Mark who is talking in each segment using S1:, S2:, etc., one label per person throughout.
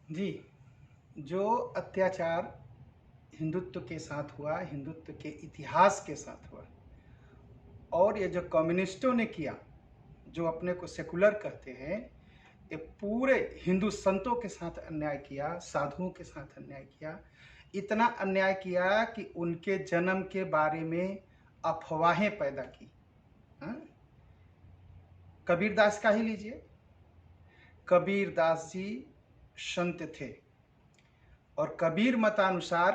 S1: जी, जो अत्याचार हिंदुत्व के साथ हुआ, हिंदुत्व के इतिहास के साथ हुआ और ये जो कम्युनिस्टों ने किया, जो अपने को सेकुलर कहते हैं, ये पूरे हिंदू संतों के साथ अन्याय किया, साधुओं के साथ अन्याय किया। इतना अन्याय किया कि उनके जन्म के बारे में अफवाहें पैदा की। हाँ? कबीरदास का ही लीजिए। कबीरदास जी संत थे और कबीर मतानुसार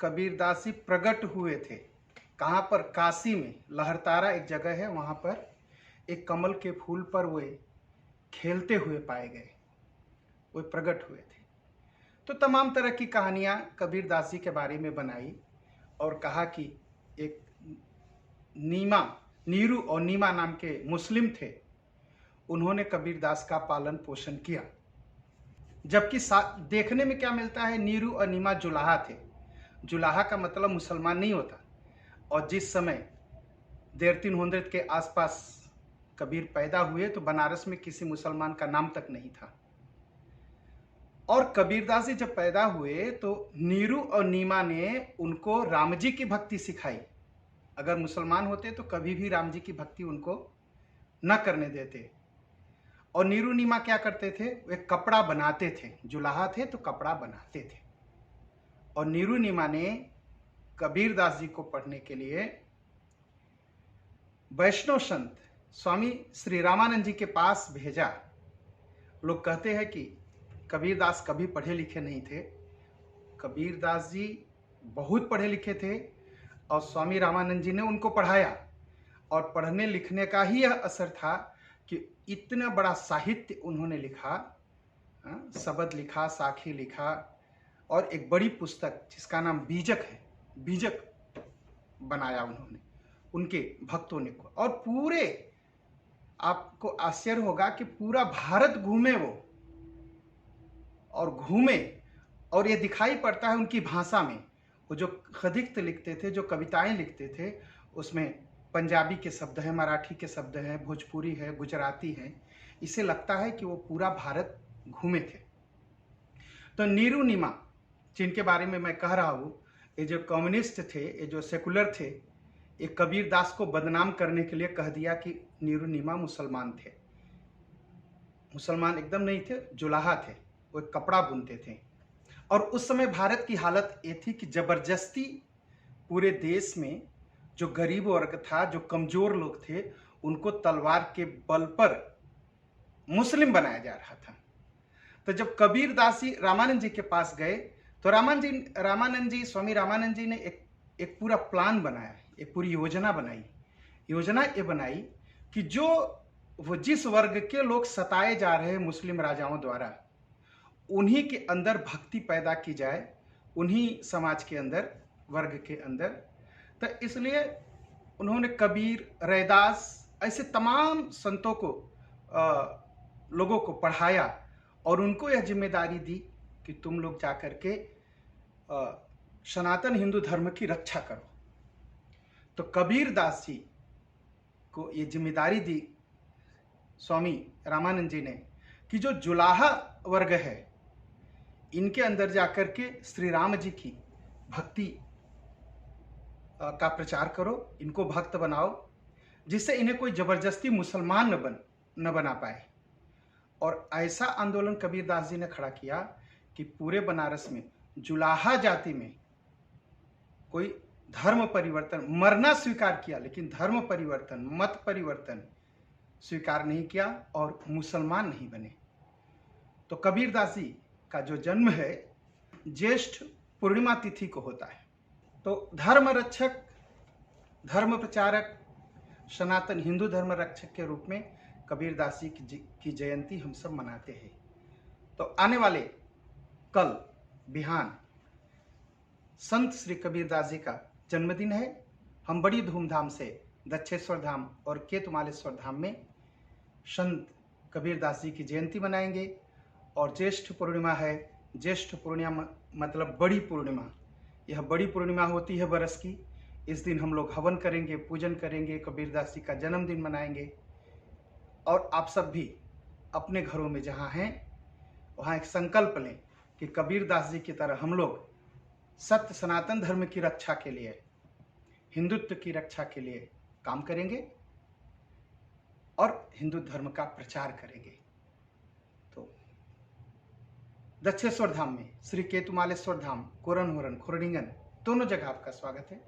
S1: कबीरदास जी प्रकट हुए थे। कहाँ पर? काशी में लहरतारा एक जगह है, वहाँ पर एक कमल के फूल पर वे खेलते हुए पाए गए, वे प्रकट हुए थे। तो तमाम तरह की कहानियाँ कबीरदास जी के बारे में बनाई और कहा कि एक नीमा नीरू और नीमा नाम के मुस्लिम थे, उन्होंने कबीरदास का पालन पोषण किया। जबकि देखने में क्या मिलता है, नीरू और नीमा जुलाहा थे। जुलाहा का मतलब मुसलमान नहीं होता। और जिस समय 1300 के आसपास कबीर पैदा हुए तो बनारस में किसी मुसलमान का नाम तक नहीं था। और कबीरदास जी जब पैदा हुए तो नीरू और नीमा ने उनको राम जी की भक्ति सिखाई। अगर मुसलमान होते तो कभी भी राम जी की भक्ति उनको न करने देते। और नीरू नीमा क्या करते थे? वे कपड़ा बनाते थे। जुलाहा थे तो कपड़ा बनाते थे। और नीरू नीमा ने कबीरदास जी को पढ़ने के लिए वैष्णव संत स्वामी श्री रामानंद जी के पास भेजा। लोग कहते हैं कि कबीरदास कभी पढ़े लिखे नहीं थे। कबीरदास जी बहुत पढ़े लिखे थे और स्वामी रामानंद जी ने उनको पढ़ाया। और पढ़ने लिखने का ही यह असर था कि इतना बड़ा साहित्य उन्होंने लिखा, शब्द लिखा, साखी लिखा और एक बड़ी पुस्तक जिसका नाम बीजक है, बीजक बनाया उन्होंने, उनके भक्तों ने। और पूरे, आपको आश्चर्य होगा कि पूरा भारत घूमे वो, और घूमे और ये दिखाई पड़ता है उनकी भाषा में। वो जो खदिक्त लिखते थे, जो कविताएं लिखते थे, उसमें पंजाबी के शब्द हैं, मराठी के शब्द हैं, भोजपुरी है, गुजराती है। इसे लगता है कि वो पूरा भारत घूमे थे। तो नीरू नीमा जिनके बारे में मैं कह रहा हूँ, ये जो कम्युनिस्ट थे, ये जो सेकुलर थे, ये कबीरदास को बदनाम करने के लिए कह दिया कि नीरू नीमा मुसलमान थे। मुसलमान एकदम नहीं थे, जुलाहा थे, वो कपड़ा बुनते थे। और उस समय भारत की हालत ये थी कि जबरदस्ती पूरे देश में जो गरीब वर्ग था, जो कमजोर लोग थे, उनको तलवार के बल पर मुस्लिम बनाया जा रहा था। तो जब कबीरदास जी रामानंद जी के पास गए तो रामानंद जी स्वामी रामानंद जी ने एक पूरा प्लान बनाया, एक पूरी योजना बनाई। योजना ये बनाई कि जो वो जिस वर्ग के लोग सताए जा रहे हैं मुस्लिम राजाओं द्वारा, उन्हीं के अंदर भक्ति पैदा की जाए, उन्हीं समाज के अंदर, वर्ग के अंदर। तो इसलिए उन्होंने कबीर, रैदास, ऐसे तमाम संतों को, लोगों को पढ़ाया और उनको यह जिम्मेदारी दी कि तुम लोग जाकर के सनातन हिंदू धर्म की रक्षा करो। तो कबीरदास जी को ये जिम्मेदारी दी स्वामी रामानंद जी ने कि जो जुलाहा वर्ग है, इनके अंदर जाकर के श्री राम जी की भक्ति का प्रचार करो, इनको भक्त बनाओ, जिससे इन्हें कोई जबरदस्ती मुसलमान न बना पाए। और ऐसा आंदोलन कबीरदास जी ने खड़ा किया कि पूरे बनारस में जुलाहा जाति में कोई धर्म परिवर्तन, मरना स्वीकार किया लेकिन धर्म परिवर्तन, मत परिवर्तन स्वीकार नहीं किया और मुसलमान नहीं बने। तो कबीरदास जी का जो जन्म है ज्येष्ठ पूर्णिमा तिथि को होता है। तो धर्म रक्षक, धर्म प्रचारक, सनातन हिंदू धर्म रक्षक के रूप में कबीरदास जी की जयंती हम सब मनाते हैं। तो आने वाले कल बिहान संत श्री कबीरदास जी का जन्मदिन है। हम बड़ी धूमधाम से दक्षेश्वर धाम और केतुमालेश्वर धाम में संत कबीरदास जी की जयंती मनाएंगे। और ज्येष्ठ पूर्णिमा है, ज्येष्ठ पूर्णिमा मतलब बड़ी पूर्णिमा, यह बड़ी पूर्णिमा होती है बरस की। इस दिन हम लोग हवन करेंगे, पूजन करेंगे, कबीरदास जी का जन्मदिन मनाएंगे। और आप सब भी अपने घरों में जहाँ हैं वहाँ एक संकल्प लें कि कबीर दास जी की तरह हम लोग सत्य सनातन धर्म की रक्षा के लिए, हिंदुत्व की रक्षा के लिए काम करेंगे और हिंदू धर्म का प्रचार करेंगे। तो दक्षेश्वर धाम में, श्री केतुमालेश्वर धाम, कोरन होरन, खोरडिंगन, दोनों जगह आपका स्वागत है।